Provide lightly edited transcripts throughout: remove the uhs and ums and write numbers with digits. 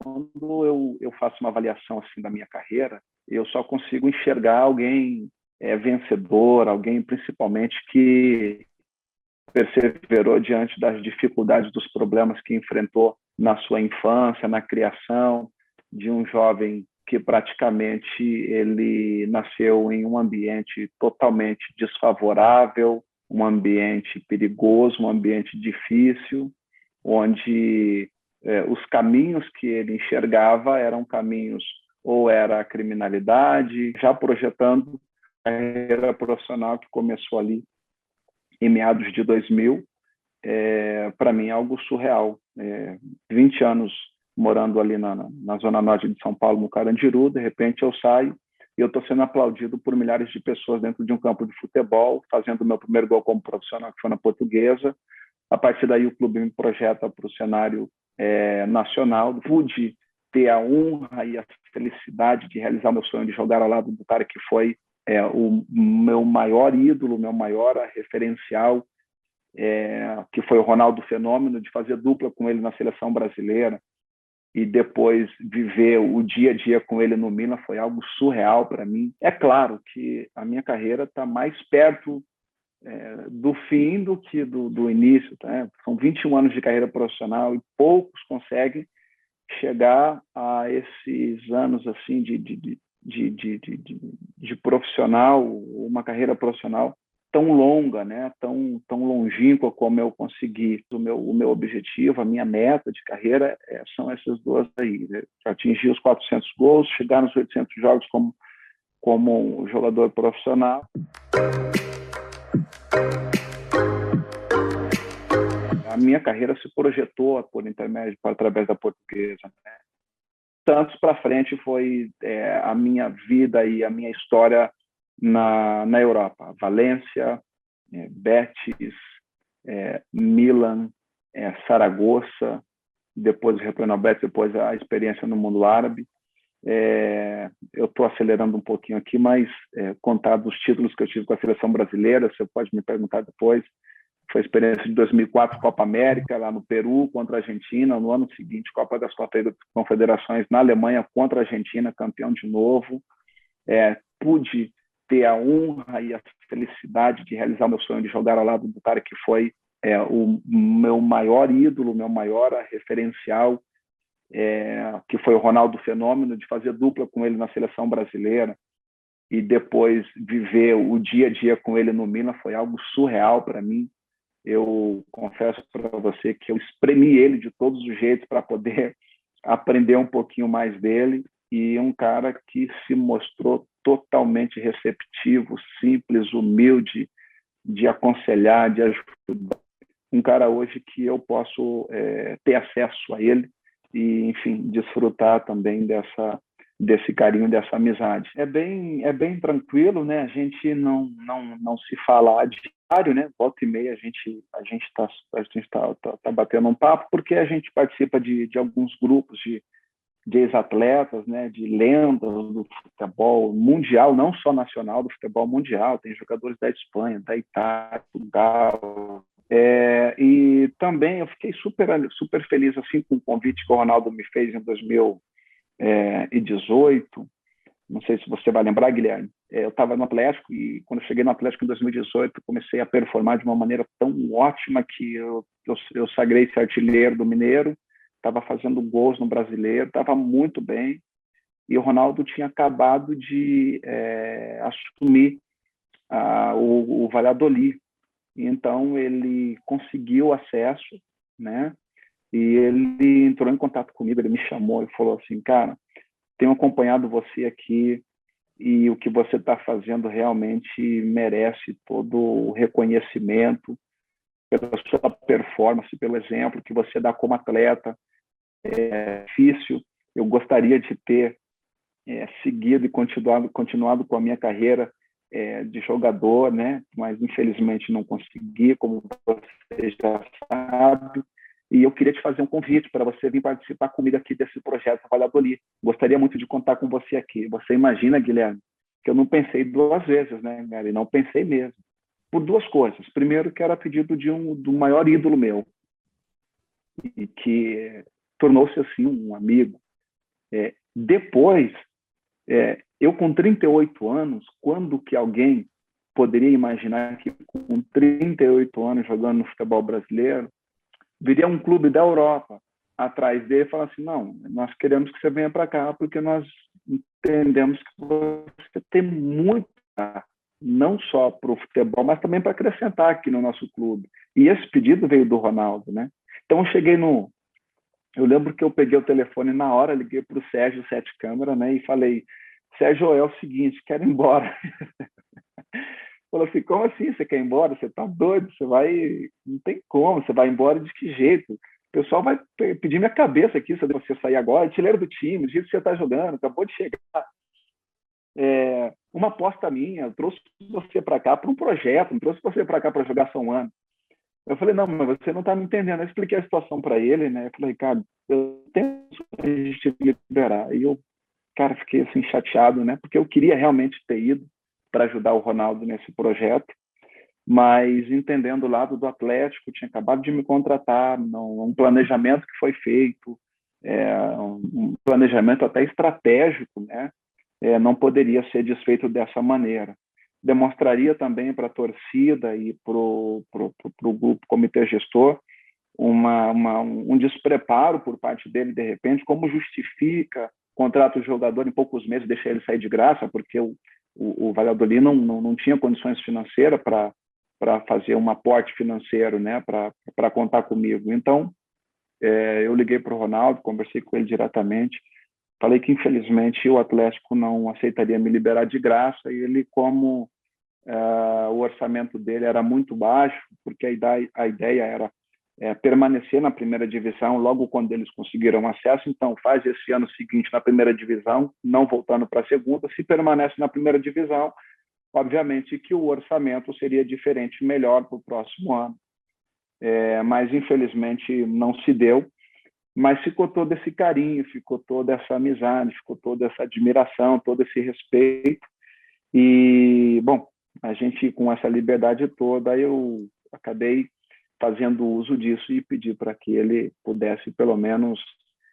quando eu faço uma avaliação assim da minha carreira, eu só consigo enxergar alguém vencedor, alguém principalmente que perseverou diante das dificuldades, dos problemas que enfrentou na sua infância, na criação, de um jovem que praticamente ele nasceu em um ambiente totalmente desfavorável, um ambiente perigoso, um ambiente difícil, onde os caminhos que ele enxergava eram caminhos ou era a criminalidade, já projetando a carreira profissional que começou ali em meados de 2000, para mim é algo surreal. 20 anos morando ali na zona norte de São Paulo, no Carandiru, de repente eu saio e eu estou sendo aplaudido por milhares de pessoas dentro de um campo de futebol, fazendo o meu primeiro gol como profissional, que foi na Portuguesa. A partir daí o clube me projeta para o cenário nacional. Pude ter a honra e a felicidade de realizar o meu sonho de jogar ao lado do cara que foi o meu maior ídolo, o meu maior referencial, que foi o Ronaldo Fenômeno, de fazer dupla com ele na seleção brasileira e depois viver o dia a dia com ele no Milan foi algo surreal para mim. É claro que a minha carreira está mais perto do fim do que do início. Tá? São 21 anos de carreira profissional e poucos conseguem chegar a esses anos assim de profissional, uma carreira profissional tão longa, né? tão longínqua como eu consegui. O meu objetivo, a minha meta de carreira são essas duas aí. Né? Atingir os 400 gols, chegar nos 800 jogos como um jogador profissional. A minha carreira se projetou por intermédio, através da Portuguesa. Né? Santos para frente foi a minha vida e a minha história na Europa. Valência, Betis, Milan, Saragossa, depois o retorno ao Betis, depois a experiência no mundo árabe. Eu estou acelerando um pouquinho aqui, mas contar dos títulos que eu tive com a seleção brasileira, você pode me perguntar depois. Foi a experiência de 2004, Copa América, lá no Peru, contra a Argentina. No ano seguinte, Copa das Confederações na Alemanha, contra a Argentina, campeão de novo. Pude ter a honra e a felicidade de realizar o meu sonho de jogar ao lado do cara que foi o meu maior ídolo, o meu maior referencial, que foi o Ronaldo Fenômeno, de fazer dupla com ele na seleção brasileira e depois viver o dia a dia com ele no Milan foi algo surreal para mim. Eu confesso para você que eu espremi ele de todos os jeitos para poder aprender um pouquinho mais dele, e um cara que se mostrou totalmente receptivo, simples, humilde, de aconselhar, de ajudar. Um cara hoje que eu posso ter acesso a ele e, enfim, desfrutar também desse carinho, dessa amizade. É bem tranquilo, né? A gente não se fala a diário, né? Volta e meia a gente tá batendo um papo, porque a gente participa de alguns grupos de ex-atletas, né? De lendas do futebol mundial, não só nacional, do futebol mundial. Tem jogadores da Espanha, da Itália, Portugal. E também eu fiquei super feliz assim com o convite que o Ronaldo me fez em 2018, não sei se você vai lembrar, Guilherme, eu estava no Atlético e quando eu cheguei no Atlético em 2018 comecei a performar de uma maneira tão ótima que eu sagrei-se artilheiro do Mineiro, estava fazendo gols no Brasileiro, estava muito bem, e o Ronaldo tinha acabado de assumir o Valladolid, então ele conseguiu acesso, né? E ele entrou em contato comigo, ele me chamou e falou assim, cara, tenho acompanhado você aqui e o que você está fazendo realmente merece todo o reconhecimento pela sua performance, pelo exemplo que você dá como atleta. É difícil, eu gostaria de ter seguido e continuado com a minha carreira de jogador, né? Mas infelizmente não consegui, como você já sabe. E eu queria te fazer um convite para você vir participar comigo aqui desse projeto Valladolid. Gostaria muito de contar com você aqui. Você imagina, Guilherme, que eu não pensei duas vezes, né, cara? E não pensei mesmo. Por duas coisas. Primeiro, que era a pedido do maior ídolo meu, e que tornou-se, assim, um amigo. Depois, eu com 38 anos, quando que alguém poderia imaginar que com 38 anos jogando no futebol brasileiro, viria um clube da Europa atrás dele e falar assim, não, nós queremos que você venha para cá porque nós entendemos que você tem muito, não só para o futebol, mas também para acrescentar aqui no nosso clube. E esse pedido veio do Ronaldo, né? Então eu cheguei no... Eu lembro que eu peguei o telefone na hora, liguei para o Sérgio Sete Câmara, né? E falei, Sérgio, é o seguinte, quero ir embora. Falou assim, como assim você quer ir embora? Você tá doido? Você vai... Não tem como, você vai embora de que jeito? O pessoal vai pedir minha cabeça aqui se você sair agora, artilheiro do time, do jeito que você está jogando, acabou de chegar. Uma aposta minha, eu trouxe você para cá para um projeto, não trouxe você para cá para jogar só um ano. Eu falei, não, mas você não está me entendendo. Eu expliquei a situação para ele, né? Eu falei, cara, eu tenho a gente liberar. E eu, cara, fiquei assim chateado, né? Porque eu queria realmente ter ido para ajudar o Ronaldo nesse projeto, mas entendendo o lado do Atlético, tinha acabado de me contratar, um planejamento que foi feito, um planejamento até estratégico, né? Não poderia ser desfeito dessa maneira. Demonstraria também para a torcida e para o grupo comitê gestor um despreparo por parte dele, de repente, como justifica, contrata o jogador em poucos meses, deixa ele sair de graça, porque o Valladolid não tinha condições financeiras para fazer um aporte financeiro, né, para contar comigo. Então, eu liguei para o Ronaldo, conversei com ele diretamente, falei que, infelizmente, o Atlético não aceitaria me liberar de graça, e ele, como o orçamento dele era muito baixo, porque a ideia era permanecer na primeira divisão logo quando eles conseguiram acesso, então faz esse ano seguinte na primeira divisão, não voltando para a segunda. Se permanece na primeira divisão, obviamente que o orçamento seria diferente, melhor para o próximo ano. Mas infelizmente não se deu, mas ficou todo esse carinho, ficou toda essa amizade, ficou toda essa admiração, todo esse respeito. E, bom, a gente, com essa liberdade toda, eu acabei fazendo uso disso e pedi para que ele pudesse, pelo menos,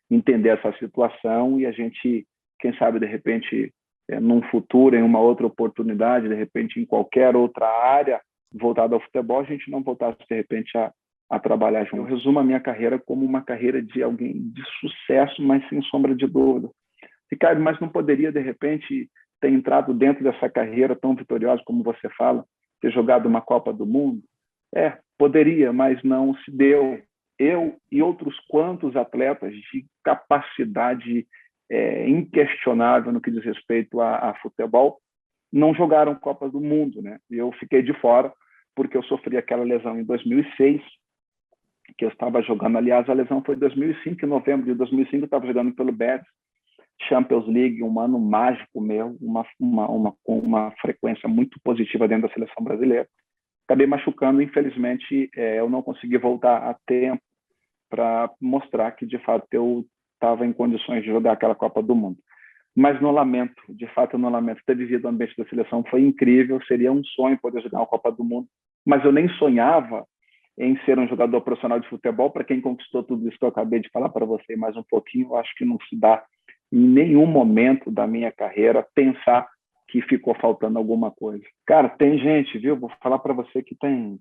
entender essa situação e a gente, quem sabe, de repente, num futuro, em uma outra oportunidade, de repente, em qualquer outra área voltada ao futebol, a gente não voltasse, de repente, a trabalhar junto. Eu resumo a minha carreira como uma carreira de alguém de sucesso, mas sem sombra de dúvida. Ricardo, mas não poderia, de repente, ter entrado dentro dessa carreira tão vitoriosa como você fala, ter jogado uma Copa do Mundo? Poderia, mas não se deu. Eu e outros quantos atletas de capacidade inquestionável no que diz respeito a futebol não jogaram Copa do Mundo, né? E eu fiquei de fora porque eu sofri aquela lesão em 2006, que eu estava jogando. Aliás, a lesão foi em 2005, em novembro de 2005, eu estava jogando pelo Betis, Champions League, um ano mágico meu, uma frequência muito positiva dentro da seleção brasileira. Acabei machucando, infelizmente, eu não consegui voltar a tempo para mostrar que, de fato, eu estava em condições de jogar aquela Copa do Mundo. Mas não lamento, de fato, eu não lamento ter vivido o ambiente da seleção, foi incrível, seria um sonho poder jogar uma Copa do Mundo, mas eu nem sonhava em ser um jogador profissional de futebol. Para quem conquistou tudo isso que eu acabei de falar para você mais um pouquinho, eu acho que não se dá em nenhum momento da minha carreira pensar que ficou faltando alguma coisa. Cara, tem gente, viu? Vou falar para você que tem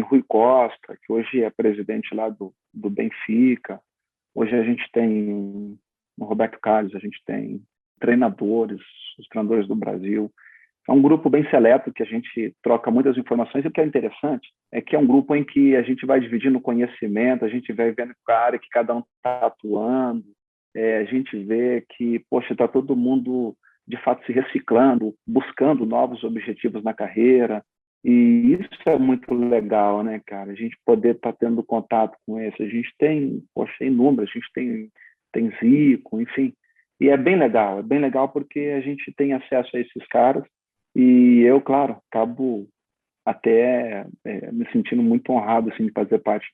Rui Costa, que hoje é presidente lá do Benfica. Hoje a gente tem o Roberto Carlos, a gente tem treinadores, os treinadores do Brasil. É um grupo bem seleto que a gente troca muitas informações, e o que é interessante é que é um grupo em que a gente vai dividindo conhecimento, a gente vai vendo a área que cada um está atuando, a gente vê que, poxa, está todo mundo, de fato, se reciclando, buscando novos objetivos na carreira, e isso é muito legal, né, cara? A gente poder estar tendo contato com isso. A gente tem, poxa, inúmeros, a gente tem Zico, enfim, e é bem legal porque a gente tem acesso a esses caras, e eu, claro, acabo até me sentindo muito honrado assim, de fazer parte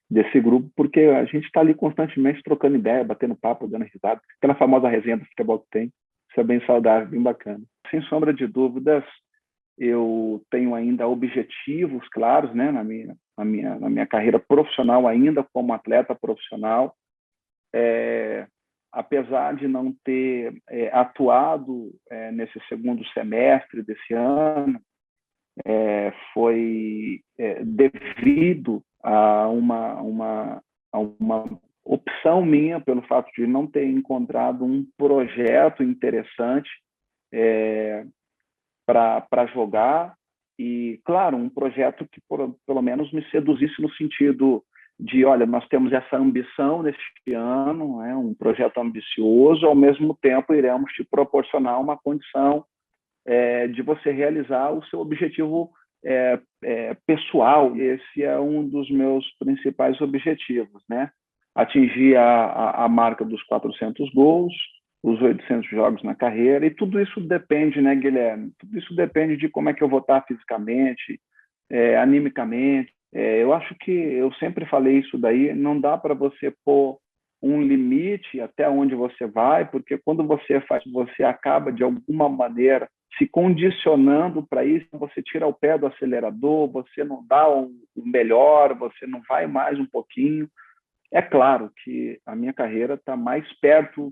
desse grupo, porque a gente está ali constantemente trocando ideia, batendo papo, dando risada, aquela famosa resenha do futebol que tem. Isso é bem saudável, bem bacana. Sem sombra de dúvidas, eu tenho ainda objetivos claros, né, na minha carreira profissional, ainda como atleta profissional. Apesar apesar de não ter atuado nesse segundo semestre desse ano, foi devido a uma opção minha, pelo fato de não ter encontrado um projeto interessante para jogar e, claro, um projeto que pelo menos me seduzisse no sentido de, olha, nós temos essa ambição neste ano, um projeto ambicioso, ao mesmo tempo iremos te proporcionar uma condição de você realizar o seu objetivo pessoal. Esse é um dos meus principais objetivos, né? Atingir a marca dos 400 gols, os 800 jogos na carreira, e tudo isso depende, né, Guilherme? Tudo isso depende de como é que eu vou estar fisicamente, animicamente. Eu acho que eu sempre falei isso daí, não dá para você pôr um limite até onde você vai, porque quando você faz, você acaba de alguma maneira se condicionando para isso, você tira o pé do acelerador, você não dá o melhor, você não vai mais um pouquinho. É claro que a minha carreira está mais perto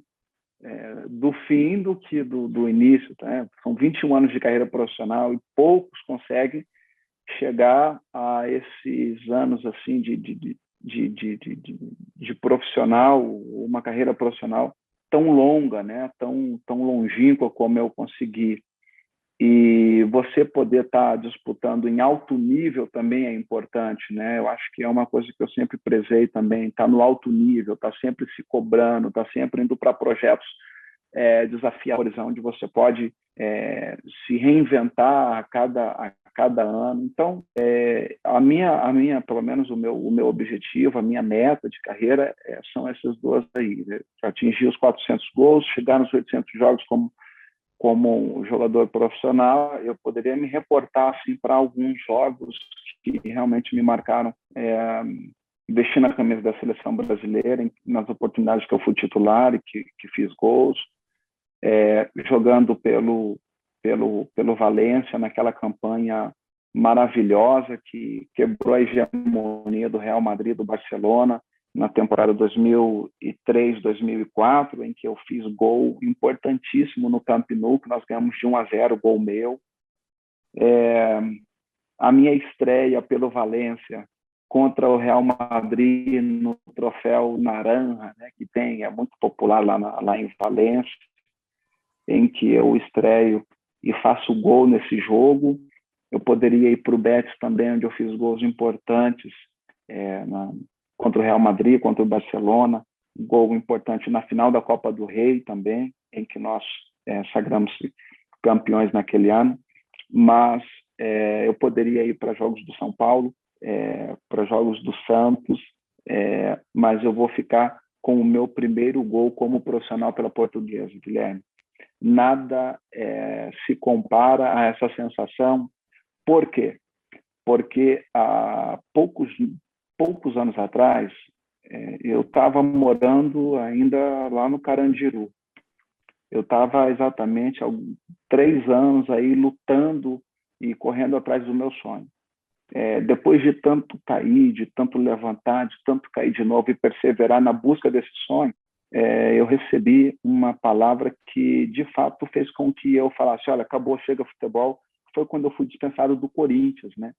do fim do que do início. Tá? São 21 anos de carreira profissional e poucos conseguem chegar a esses anos assim de profissional, uma carreira profissional tão longa, né? tão longínqua como eu consegui. E você poder estar disputando em alto nível também é importante, né? Eu acho que é uma coisa que eu sempre prezei também, estar no alto nível, estar sempre se cobrando, estar sempre indo para projetos desafiadores, onde você pode se reinventar a cada ano. Então, pelo menos o meu objetivo, a minha meta de carreira são essas duas aí, né? Atingir os 400 gols, chegar nos 800 jogos como um jogador profissional. Eu poderia me reportar assim, para alguns jogos que realmente me marcaram, vestindo a camisa da seleção brasileira, nas oportunidades que eu fui titular e que fiz gols, jogando pelo Valência, naquela campanha maravilhosa que quebrou a hegemonia do Real Madrid, do Barcelona, na temporada 2003-2004, em que eu fiz gol importantíssimo no Camp Nou, que nós ganhamos de 1-0, gol meu. A minha estreia pelo Valência contra o Real Madrid no troféu Naranja, né, que é muito popular lá em Valência, em que eu estreio e faço gol nesse jogo. Eu poderia ir para o Betis também, onde eu fiz gols importantes contra o Real Madrid, contra o Barcelona, um gol importante na final da Copa do Rei também, em que nós sagramos campeões naquele ano. Mas eu poderia ir para jogos do São Paulo, para jogos do Santos, mas eu vou ficar com o meu primeiro gol como profissional pela Portuguesa, Guilherme. Nada se compara a essa sensação. Por quê? Porque há poucos anos atrás, eu estava morando ainda lá no Carandiru. Eu estava exatamente há 3 anos aí lutando e correndo atrás do meu sonho. Depois de tanto cair, de tanto levantar, de tanto cair de novo e perseverar na busca desse sonho, eu recebi uma palavra que, de fato, fez com que eu falasse, olha, acabou, chega futebol. Foi quando eu fui dispensado do Corinthians, né?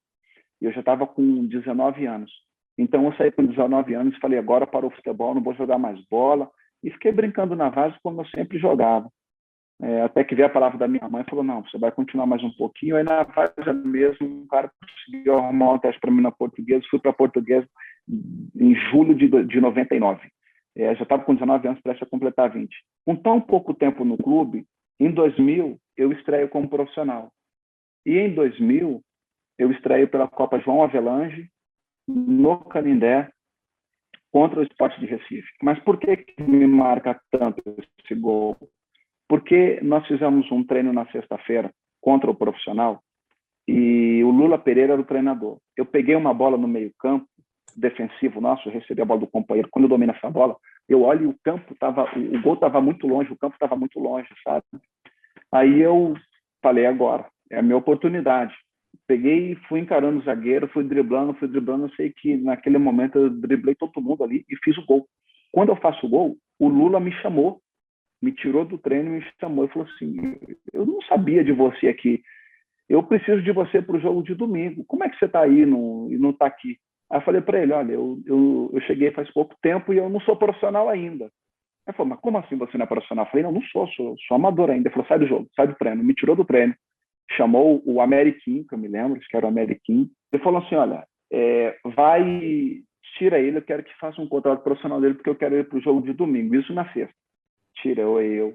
Eu já estava com 19 anos. Então, eu saí com 19 anos e falei, agora para o futebol, não vou jogar mais bola. E fiquei brincando na várzea como eu sempre jogava. Até que veio a palavra da minha mãe e falou, não, você vai continuar mais um pouquinho. Aí na várzea mesmo, um cara conseguiu arrumar um teste para mim na Portuguesa. Fui para a Portuguesa em julho de 99. Já estava com 19 anos, prestes a completar 20. Com tão pouco tempo no clube, em 2000, eu estreio como profissional. E em 2000, eu estreio pela Copa João Avelange, no Canindé, contra o Sport de Recife. Mas por que me marca tanto esse gol? Porque nós fizemos um treino na sexta-feira contra o profissional e o Lula Pereira era o treinador. Eu peguei uma bola no meio-campo defensivo nosso, eu recebi a bola do companheiro. Quando eu domino essa bola, eu olho e o gol estava muito longe, o campo estava muito longe, sabe? Aí eu falei, agora, é a minha oportunidade. Peguei e fui encarando o zagueiro, fui driblando. Eu sei que naquele momento eu driblei todo mundo ali e fiz o gol. Quando eu faço o gol, o Lula me chamou me tirou do treino e me chamou e falou assim: eu não sabia de você aqui. Eu preciso de você para o jogo de domingo. Como é que você está aí e não está aqui? Aí eu falei para ele: olha, eu cheguei faz pouco tempo e eu não sou profissional ainda. Ele falou: mas como assim você não é profissional? Eu falei: não sou amador ainda. Ele falou: sai do jogo, sai do treino. Me tirou do treino. Chamou o Ameriquim, que eu me lembro, que era o Ameriquim. Ele falou assim: olha, vai, tira ele, eu quero que faça um contrato profissional dele, porque eu quero ir para o jogo de domingo. Isso na sexta. Tirou eu,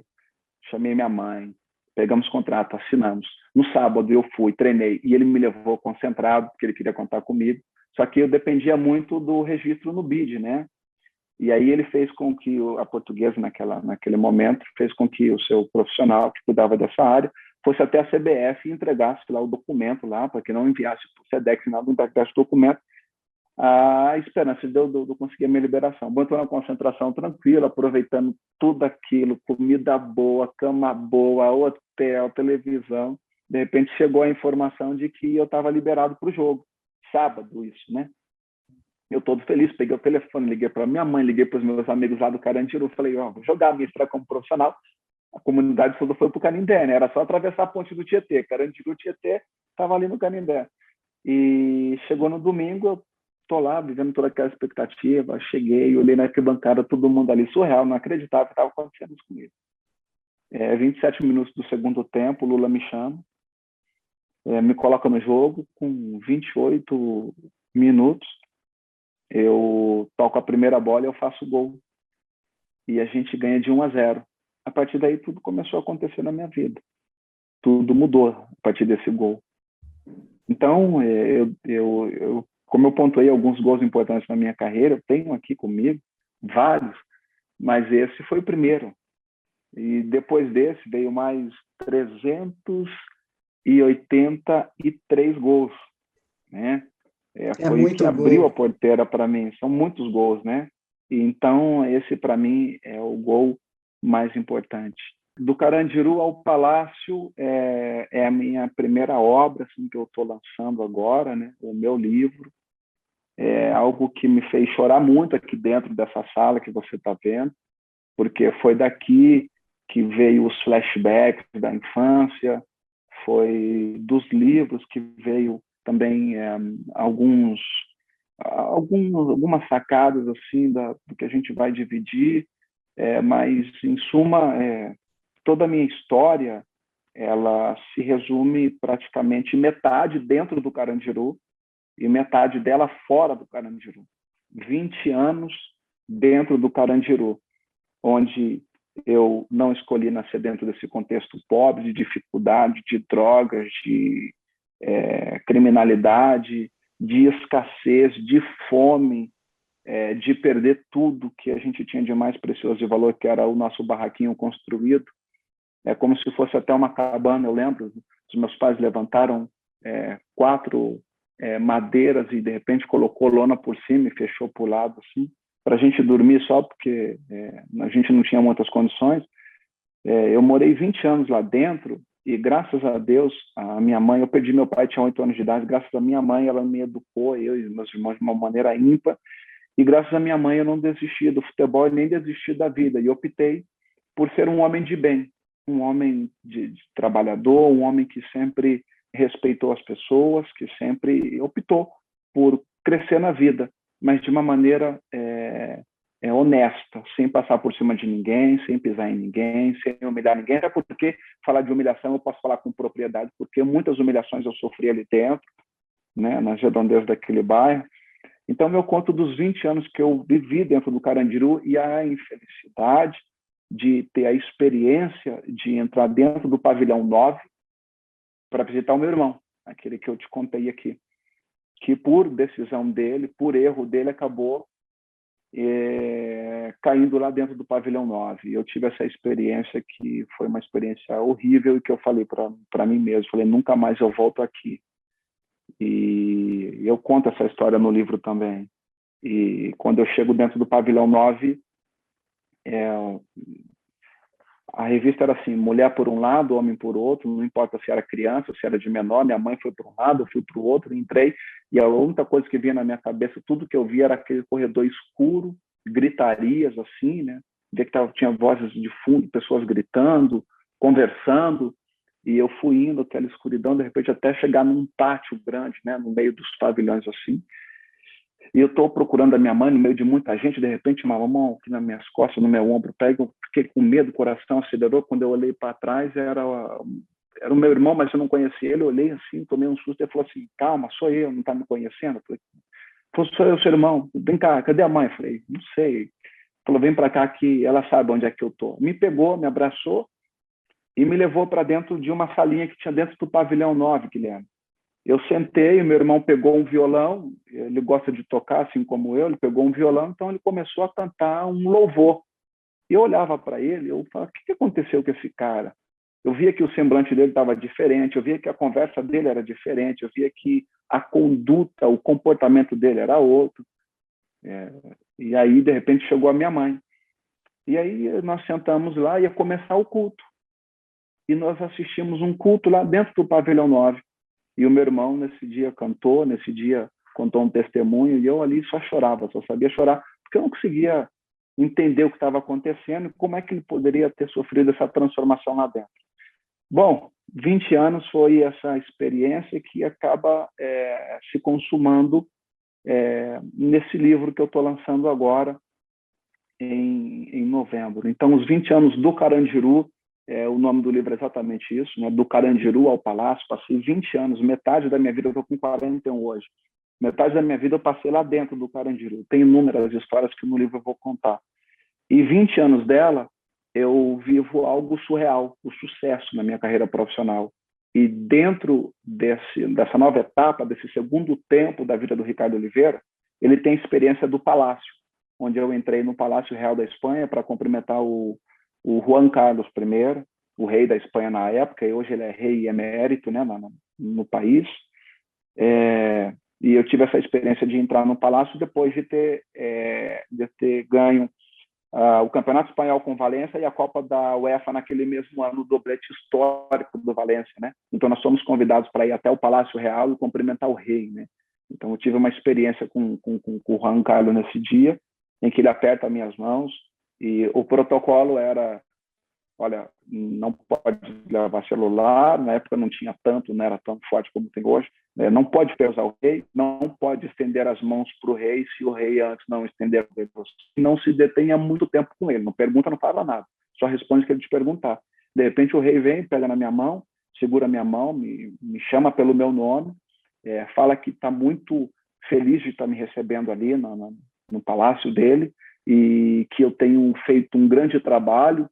chamei minha mãe, pegamos contrato, assinamos. No sábado eu fui, treinei, e ele me levou concentrado, porque ele queria contar comigo. Só que eu dependia muito do registro no BID, né? E aí ele fez com que a Portuguesa, naquele momento, fez com que o seu profissional que cuidava dessa área fosse até a CBF e entregasse lá o documento lá, para que não enviasse para o SEDEX, nada, entregasse o documento, a esperança de eu conseguir a minha liberação. Bom, estou na concentração tranquila, aproveitando tudo aquilo, comida boa, cama boa, hotel, televisão. De repente chegou a informação de que eu estava liberado para o jogo. Sábado isso, né? Eu todo feliz, peguei o telefone, liguei para minha mãe, liguei para os meus amigos lá do Carandiru, falei: vou jogar a minha estreia como profissional. A comunidade toda foi para o Canindé, né? Era só atravessar a ponte do Tietê. Carandiru, Tietê, estava ali no Canindé. E chegou no domingo, eu tô lá, vivendo toda aquela expectativa, cheguei, olhei na arquibancada, todo mundo ali surreal, não acreditava que estava acontecendo isso comigo. 27 minutos do segundo tempo, o Lula me chama, me coloca no jogo, com 28 minutos, eu toco a primeira bola e eu faço o gol. E a gente ganha de 1-0. A partir daí, tudo começou a acontecer na minha vida. Tudo mudou a partir desse gol. Então, como eu pontuei alguns gols importantes na minha carreira, eu tenho aqui comigo vários, mas esse foi o primeiro. E depois desse veio mais 383 gols, né? Foi o que muito abriu a gol. porteira para mim. São muitos gols, né? E então, esse para mim é o gol mais importante. Do Carandiru ao Palácio é a minha primeira obra assim, que eu estou lançando agora, né? O meu livro. É algo que me fez chorar muito aqui dentro dessa sala que você está vendo, porque foi daqui que veio os flashbacks da infância, foi dos livros que veio também algumas sacadas assim do que a gente vai dividir, mas em suma toda a minha história ela se resume praticamente metade dentro do Carandiru e metade dela fora do Carandiru. 20 anos dentro do Carandiru, onde eu não escolhi nascer dentro desse contexto pobre, de dificuldade, de drogas, de criminalidade, de escassez, de fome, de perder tudo que a gente tinha de mais precioso de valor, que era o nosso barraquinho construído. É como se fosse até uma cabana, eu lembro, os meus pais levantaram 4 madeiras e de repente colocou lona por cima e fechou por lado, assim, para a gente dormir só porque a gente não tinha muitas condições. Eu morei 20 anos lá dentro e graças a Deus, a minha mãe, eu perdi meu pai, tinha 8 anos de idade, graças a minha mãe, ela me educou, eu e meus irmãos, de uma maneira ímpar, e graças a minha mãe eu não desisti do futebol e nem desisti da vida, e optei por ser um homem de bem, um homem de trabalhador, um homem que sempre respeitou as pessoas, que sempre optou por crescer na vida, mas de uma maneira honesta, sem passar por cima de ninguém, sem pisar em ninguém, sem humilhar ninguém, até porque falar de humilhação eu posso falar com propriedade, porque muitas humilhações eu sofri ali dentro, né, nas redondezas daquele bairro. Então, eu conto dos 20 anos que eu vivi dentro do Carandiru e a infelicidade de ter a experiência de entrar dentro do pavilhão 9 para visitar o meu irmão, aquele que eu te contei aqui, que por decisão dele, por erro dele, acabou caindo lá dentro do pavilhão 9. Eu tive essa experiência que foi uma experiência horrível e que eu falei para mim mesmo, falei, nunca mais eu volto aqui. E eu conto essa história no livro também. E quando eu chego dentro do pavilhão 9, a revista era assim, mulher por um lado, homem por outro, não importa se era criança, se era de menor, minha mãe foi para um lado, eu fui para o outro, entrei, e a única coisa que vinha na minha cabeça, tudo que eu via era aquele corredor escuro, gritarias assim, né, via que tinha vozes de fundo, pessoas gritando, conversando, e eu fui indo aquela escuridão, de repente até chegar num pátio grande, né, no meio dos pavilhões assim, e eu estou procurando a minha mãe no meio de muita gente, de repente uma mão aqui nas minhas costas, no meu ombro, eu fiquei com medo, o coração acelerou, quando eu olhei para trás, era o meu irmão, mas eu não conhecia ele, eu olhei assim, tomei um susto, ele falou assim, calma, sou eu, não está me conhecendo? Eu falei, sou eu, seu irmão, vem cá, cadê a mãe? Eu falei, não sei. Falou, vem para cá que ela sabe onde é que eu estou. Me pegou, me abraçou e me levou para dentro de uma salinha que tinha dentro do pavilhão 9, Guilherme. Eu sentei, meu irmão pegou um violão, ele gosta de tocar, assim como eu, ele pegou um violão, então ele começou a cantar um louvor. E eu olhava para ele, eu falava, o que aconteceu com esse cara? Eu via que o semblante dele estava diferente, eu via que a conversa dele era diferente, eu via que a conduta, o comportamento dele era outro. E aí, de repente, chegou a minha mãe. E aí nós sentamos lá, ia começar o culto. E nós assistimos um culto lá dentro do pavilhão 9. E o meu irmão, nesse dia, cantou, nesse dia, contou um testemunho, e eu ali só chorava, só sabia chorar, porque eu não conseguia entender o que estava acontecendo e como é que ele poderia ter sofrido essa transformação lá dentro. Bom, 20 anos foi essa experiência que acaba se consumando nesse livro que eu estou lançando agora, em novembro. Então, os 20 anos do Carandiru, o nome do livro é exatamente isso, né? Do Carandiru ao Palácio, passei 20 anos, metade da minha vida, eu estou com 41 hoje, metade da minha vida eu passei lá dentro do Carandiru. Tem inúmeras histórias que no livro eu vou contar. E 20 anos dela, eu vivo algo surreal, o sucesso na minha carreira profissional. E dentro dessa nova etapa, desse segundo tempo da vida do Ricardo Oliveira, ele tem a experiência do Palácio, onde eu entrei no Palácio Real da Espanha para cumprimentar o Juan Carlos I, o rei da Espanha na época, e hoje ele é rei emérito, né, no país. E eu tive essa experiência de entrar no Palácio depois de ter ganho o Campeonato Espanhol com Valência e a Copa da UEFA naquele mesmo ano, o doblete histórico do Valência, né? Então nós fomos convidados para ir até o Palácio Real e cumprimentar o rei, né? Então eu tive uma experiência com o Juan Carlos nesse dia, em que ele aperta minhas mãos, e o protocolo era, olha, não pode levar celular, na época não tinha tanto, não era tão forte como tem hoje, né? Não pode pesar o rei, não pode estender as mãos para o rei se o rei antes não estender para você. Não se detenha muito tempo com ele, não pergunta, não fala nada, só responde o que ele te perguntar. De repente o rei vem, pega na minha mão, segura minha mão, me chama pelo meu nome, fala que está muito feliz de estar me recebendo ali no palácio dele, e que eu tenho feito um grande trabalho,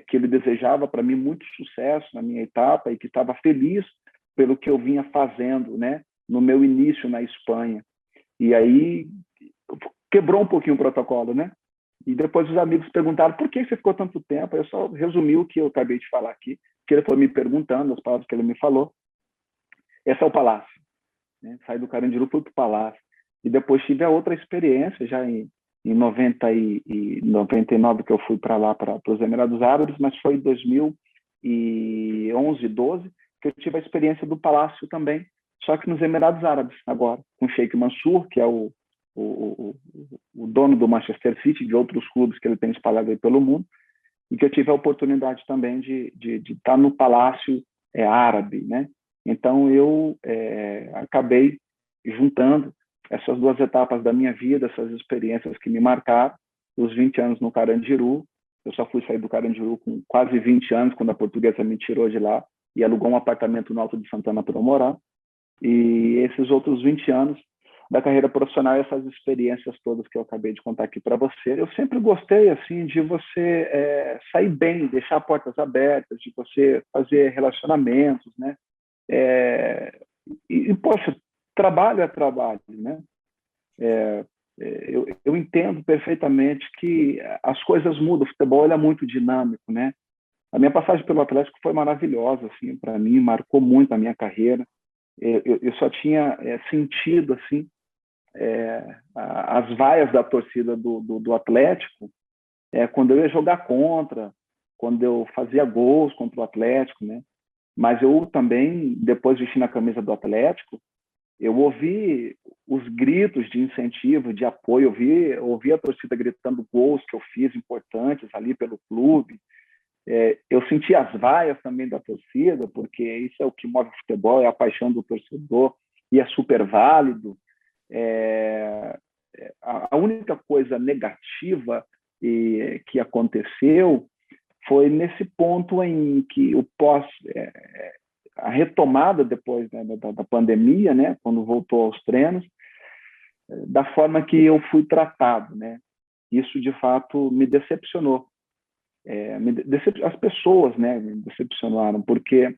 que ele desejava para mim muito sucesso na minha etapa e que estava feliz pelo que eu vinha fazendo, né, no meu início na Espanha. E aí quebrou um pouquinho o protocolo, né? E depois os amigos perguntaram por que você ficou tanto tempo. Eu só resumi o que eu acabei de falar aqui, que ele foi me perguntando, as palavras que ele me falou. Esse é o Palácio, né? Saí do Carandiru, fui para o Palácio. E depois tive a outra experiência, já em 99, que eu fui para lá, para os Emirados Árabes, mas foi em 2011, 12, que eu tive a experiência do Palácio também, só que nos Emirados Árabes, agora, com o Sheikh Mansour, que é o dono do Manchester City, de outros clubes que ele tem espalhado aí pelo mundo, e que eu tive a oportunidade também de estar no Palácio Árabe, né? Então, eu acabei juntando essas duas etapas da minha vida, essas experiências que me marcaram, os 20 anos no Carandiru. Eu só fui sair do Carandiru com quase 20 anos, quando a portuguesa me tirou de lá e alugou um apartamento no Alto de Santana para eu morar. E esses outros 20 anos da carreira profissional, essas experiências todas que eu acabei de contar aqui para você. Eu sempre gostei assim de você sair bem, deixar portas abertas, de você fazer relacionamentos, né? Poxa, trabalho é trabalho, né? Eu entendo perfeitamente que as coisas mudam, o futebol ele é muito dinâmico, né? A minha passagem pelo Atlético foi maravilhosa, assim, para mim, marcou muito a minha carreira. Eu só tinha sentido, assim, as vaias da torcida do Atlético quando eu ia jogar contra, quando eu fazia gols contra o Atlético, né? Mas eu também, depois vestindo a camisa do Atlético, Eu ouvi os gritos de incentivo, de apoio, ouvi a torcida gritando gols que eu fiz importantes ali pelo clube. Eu senti as vaias também da torcida, porque isso é o que move o futebol, é a paixão do torcedor, e é super válido. A única coisa negativa que aconteceu foi nesse ponto em que a retomada depois, né, da pandemia, né, quando voltou aos treinos, da forma que eu fui tratado, né? Isso de fato me decepcionou. As pessoas, né, me decepcionaram, porque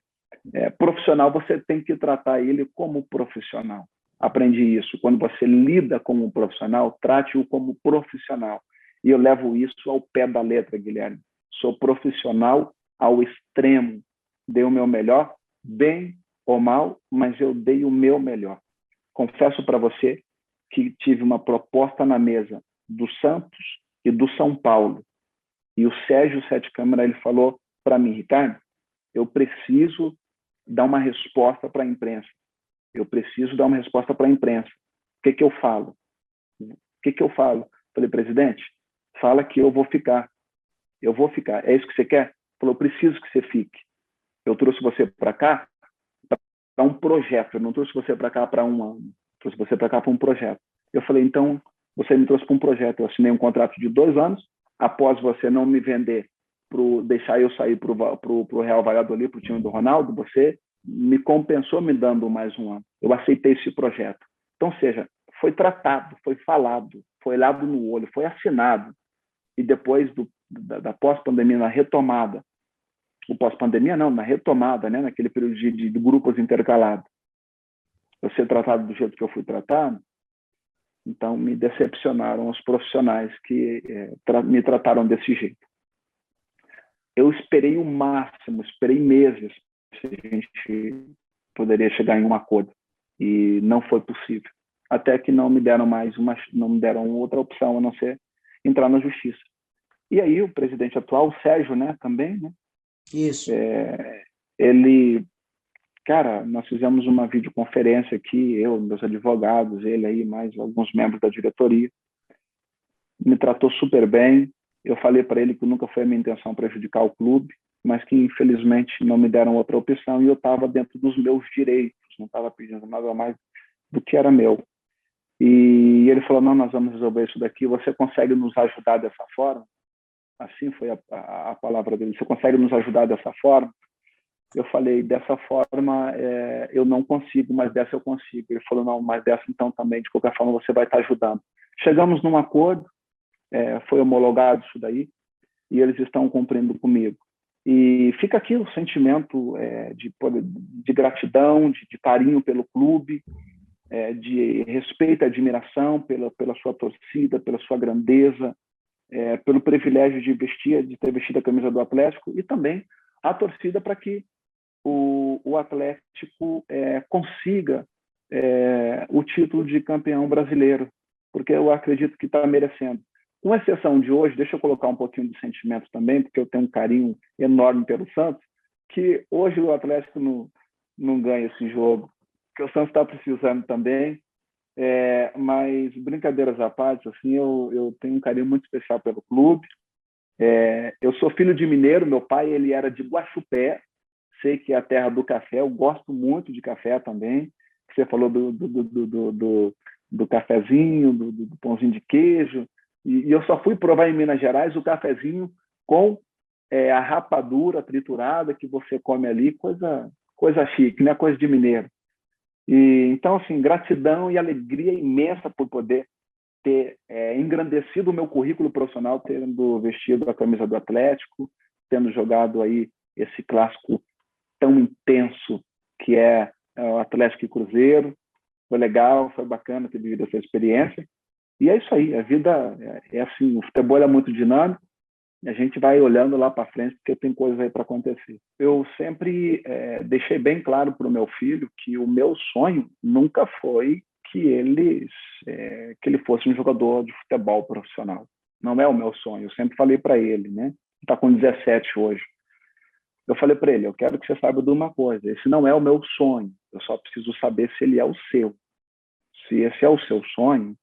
profissional você tem que tratar ele como profissional. Aprendi isso. Quando você lida com um profissional, trate-o como profissional. E eu levo isso ao pé da letra, Guilherme. Sou profissional ao extremo. Dei o meu melhor, bem ou mal, mas eu dei o meu melhor. Confesso para você que tive uma proposta na mesa do Santos e do São Paulo. E o Sérgio Sete Câmara, ele falou para mim: Ricardo, eu preciso dar uma resposta para a imprensa. Eu preciso dar uma resposta para a imprensa. O que eu falo? Falei: presidente, fala que eu vou ficar. Eu vou ficar. É isso que você quer? Falou: preciso que você fique. Eu trouxe você para cá para um projeto. Eu não trouxe você para cá para um ano. Trouxe você para cá para um projeto. Eu falei: então, você me trouxe para um projeto. Eu assinei um contrato de 2 anos. Após você não me vender, deixar eu sair para o Real Valladolid, para o time do Ronaldo, você me compensou me dando mais um ano. Eu aceitei esse projeto. Então, seja, foi tratado, foi falado, foi olhado no olho, foi assinado. E depois da pós-pandemia, na retomada, o pós-pandemia não, na retomada, né, naquele período de grupos intercalados, eu ser tratado do jeito que eu fui tratado, então me decepcionaram os profissionais que me trataram desse jeito. Eu esperei o máximo, esperei meses se a gente poderia chegar em um acordo, e não foi possível. Até que não me deram outra opção a não ser entrar na justiça. E aí o presidente atual, o Sérgio, né, também, né? Isso. Ele, cara, nós fizemos uma videoconferência aqui, eu, meus advogados, ele aí, mais alguns membros da diretoria. Me tratou super bem. Eu falei para ele que nunca foi a minha intenção prejudicar o clube, mas que infelizmente não me deram outra opção e eu estava dentro dos meus direitos, não estava pedindo nada mais do que era meu. E ele falou: não, nós vamos resolver isso daqui, você consegue nos ajudar dessa forma? Assim foi a palavra dele: você consegue nos ajudar dessa forma? Eu falei: dessa forma eu não consigo, mas dessa eu consigo. Ele falou: não, mas dessa então também, de qualquer forma você vai estar ajudando. Chegamos num acordo, foi homologado isso daí, e eles estão cumprindo comigo. E fica aqui o sentimento de gratidão, de carinho pelo clube, de respeito e admiração pela sua torcida, pela sua grandeza, pelo privilégio de ter vestido a camisa do Atlético, e também a torcida para que o Atlético consiga o título de campeão brasileiro, porque eu acredito que está merecendo. Com exceção de hoje, deixa eu colocar um pouquinho de sentimento também, porque eu tenho um carinho enorme pelo Santos, que hoje o Atlético não ganha esse jogo, que o Santos está precisando também. Mas, brincadeiras à parte, assim, eu tenho um carinho muito especial pelo clube. Eu sou filho de mineiro, meu pai ele era de Guaxupé, sei que é a terra do café, eu gosto muito de café também. Você falou do cafezinho, do pãozinho de queijo, e eu só fui provar em Minas Gerais o cafezinho com a rapadura triturada que você come ali, coisa chique, não é coisa de mineiro. E então, assim, gratidão e alegria imensa por poder ter engrandecido o meu currículo profissional, tendo vestido a camisa do Atlético, tendo jogado aí esse clássico tão intenso que é o Atlético e Cruzeiro. Foi legal, foi bacana ter vivido essa experiência. E é isso aí, a vida é assim, o futebol é muito dinâmico, e a gente vai olhando lá para frente, porque tem coisas aí para acontecer. Eu sempre deixei bem claro para o meu filho que o meu sonho nunca foi que ele fosse um jogador de futebol profissional. Não é o meu sonho. Eu sempre falei para ele, né? Está com 17 hoje. Eu falei para ele: eu quero que você saiba de uma coisa, esse não é o meu sonho, eu só preciso saber se ele é o seu. se esse é o seu sonho,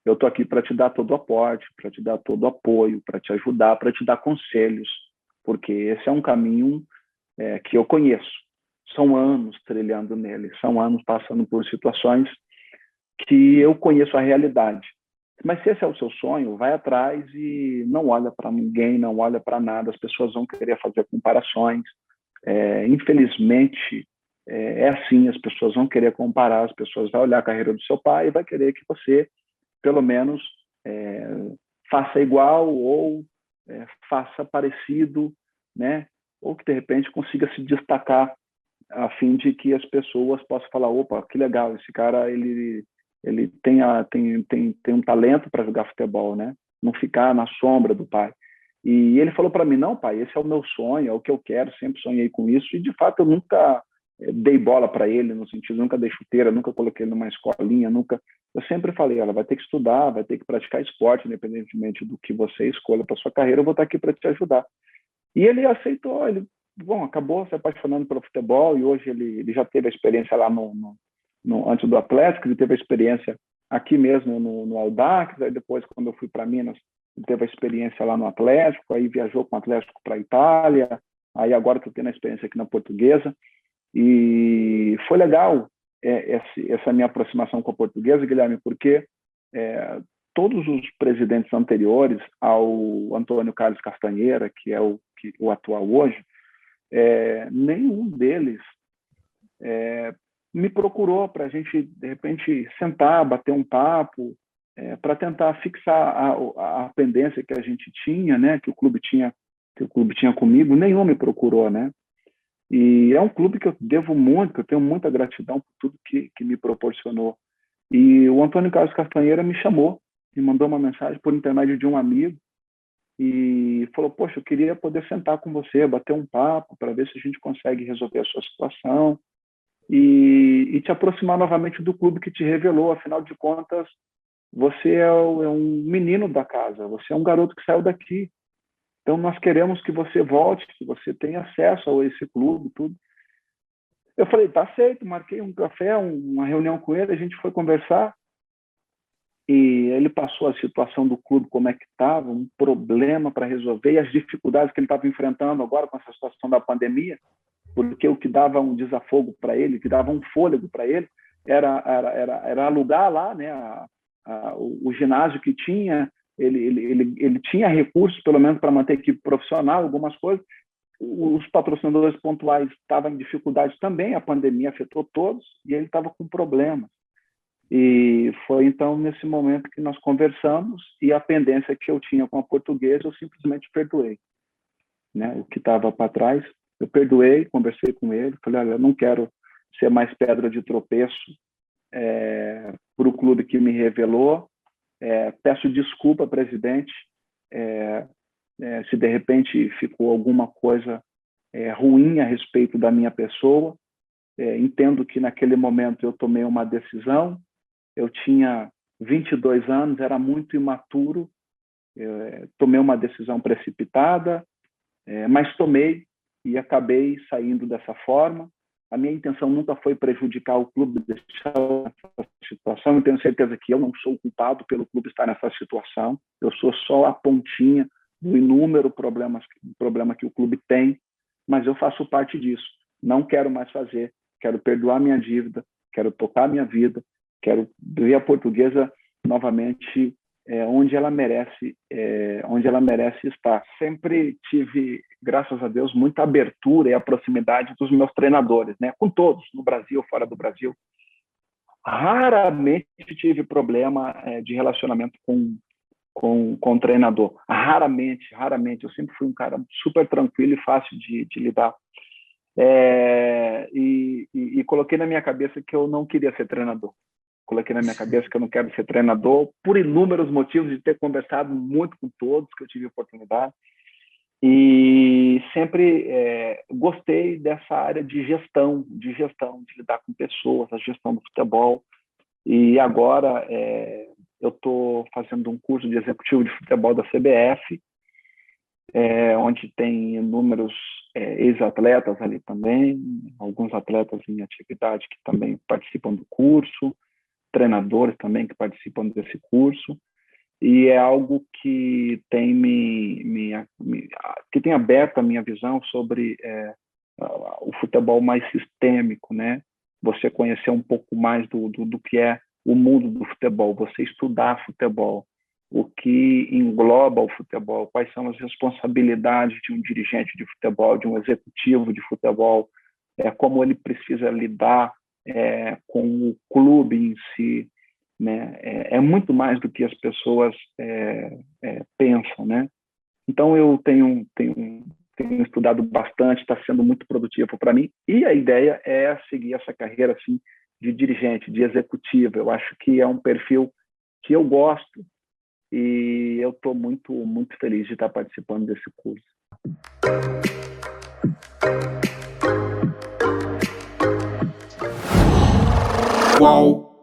eu estou aqui para te dar todo o aporte, para te dar todo o apoio, para te ajudar, para te dar conselhos, porque esse é um caminho que eu conheço. São anos trilhando nele, são anos passando por situações que eu conheço a realidade. Mas se esse é o seu sonho, vai atrás e não olha para ninguém, não olha para nada. As pessoas vão querer fazer comparações. Infelizmente, é assim, as pessoas vão querer comparar, as pessoas vão olhar a carreira do seu pai e vai querer que você, pelo menos, faça igual ou faça parecido, né? Ou que, de repente, consiga se destacar a fim de que as pessoas possam falar, opa, que legal, esse cara, ele tem um talento para jogar futebol, né? Não ficar na sombra do pai. E ele falou para mim, não, pai, esse é o meu sonho, é o que eu quero, sempre sonhei com isso. E, de fato, eu nunca dei bola para ele, no sentido, nunca dei chuteira, nunca coloquei ele numa escolinha, nunca... Eu sempre falei, ela vai ter que estudar, vai ter que praticar esporte, independentemente do que você escolha para sua carreira, eu vou estar aqui para te ajudar. E ele aceitou, acabou se apaixonando pelo futebol e hoje ele já teve a experiência lá antes do Atlético, ele teve a experiência aqui mesmo no Audax, aí depois, quando eu fui para Minas, ele teve a experiência lá no Atlético, aí viajou com o Atlético para a Itália, aí agora estou tendo a experiência aqui na Portuguesa, e foi legal essa minha aproximação com a Portuguesa, Guilherme, porque todos os presidentes anteriores ao Antônio Carlos Castanheira, que é o atual hoje, nenhum deles me procurou para a gente, de repente, sentar, bater um papo, para tentar fixar a pendência que a gente tinha, né, que o clube tinha comigo. Nenhum me procurou, né? E é um clube que eu devo muito, que eu tenho muita gratidão por tudo que me proporcionou. E o Antônio Carlos Castanheira me chamou, me mandou uma mensagem por intermédio de um amigo e falou, poxa, eu queria poder sentar com você, bater um papo para ver se a gente consegue resolver a sua situação e te aproximar novamente do clube que te revelou. Afinal de contas, você é um menino da casa, você é um garoto que saiu daqui. Então, nós queremos que você volte, que você tenha acesso a esse clube, tudo. Eu falei, tá aceito, marquei um café, uma reunião com ele, a gente foi conversar e ele passou a situação do clube, como é que estava, um problema para resolver e as dificuldades que ele estava enfrentando agora com essa situação da pandemia, porque o que dava um desafogo para ele, que dava um fôlego para ele, era alugar lá, né, o ginásio que tinha, ele tinha recursos, pelo menos, para manter a equipe profissional, algumas coisas. Os patrocinadores pontuais estavam em dificuldade também, a pandemia afetou todos, e ele estava com problemas. E foi, então, nesse momento que nós conversamos, e a pendência que eu tinha com a Portuguesa, eu simplesmente perdoei, né? O que estava para trás, eu perdoei, conversei com ele, falei, olha, eu não quero ser mais pedra de tropeço para o clube que me revelou, peço desculpa, presidente, se de repente ficou alguma coisa ruim a respeito da minha pessoa, entendo que naquele momento eu tomei uma decisão, eu tinha 22 anos, era muito imaturo, tomei uma decisão precipitada, mas tomei e acabei saindo dessa forma. A minha intenção nunca foi prejudicar o clube, deixar essa situação. Eu tenho certeza que eu não sou culpado pelo clube estar nessa situação. Eu sou só a pontinha do inúmero problema que o clube tem, mas eu faço parte disso. Não quero mais fazer, quero perdoar minha dívida, quero tocar minha vida, quero ver a Portuguesa novamente onde ela merece estar. Sempre tive, graças a Deus, muita abertura e a proximidade dos meus treinadores, né? Com todos, no Brasil, fora do Brasil. Raramente tive problema de relacionamento com o treinador. Raramente. Eu sempre fui um cara super tranquilo e fácil de lidar. E coloquei na minha cabeça que eu não queria ser treinador. Coloquei na minha cabeça que eu não quero ser treinador, por inúmeros motivos, de ter conversado muito com todos que eu tive oportunidade. E sempre gostei dessa área de gestão, de lidar com pessoas, a gestão do futebol. E agora eu estou fazendo um curso de executivo de futebol da CBF, onde tem inúmeros ex-atletas ali também, alguns atletas em atividade que também participam do curso. treinadores também que participam desse curso, e é algo que tem que tem aberto a minha visão sobre o futebol mais sistêmico, né? Você conhecer um pouco mais do que é o mundo do futebol, você estudar futebol, o que engloba o futebol, quais são as responsabilidades de um dirigente de futebol, de um executivo de futebol, como ele precisa lidar com o clube em si, né? É muito mais do que as pessoas pensam, né? Então eu tenho estudado bastante, está sendo muito produtivo para mim, e a ideia é seguir essa carreira assim de dirigente, de executivo. Eu acho que é um perfil que eu gosto e eu estou muito feliz de estar participando desse curso. Qual?